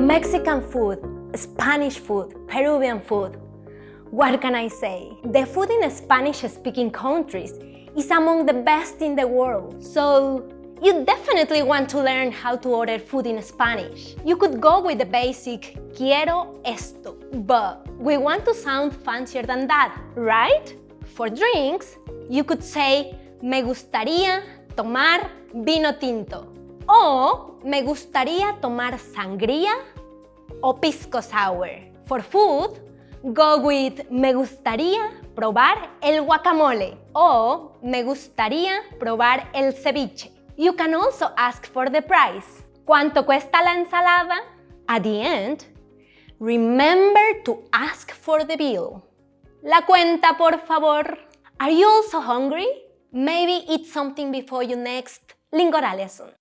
Mexican food, Spanish food, Peruvian food. What can I say? The food in Spanish-speaking countries is among the best in the world. So you definitely want to learn how to order food in Spanish. You could go with the basic quiero esto, but we want to sound fancier than that, right? For drinks, you could say me gustaría tomar vino tinto o me gustaría tomar sangría o pisco sour. For food, go with me gustaría probar el guacamole o me gustaría probar el ceviche. You can also ask for the price. ¿Cuánto cuesta la ensalada? At the end, remember to ask for the bill. La cuenta, por favor. Are you also hungry? Maybe eat something before your next lingua lesson.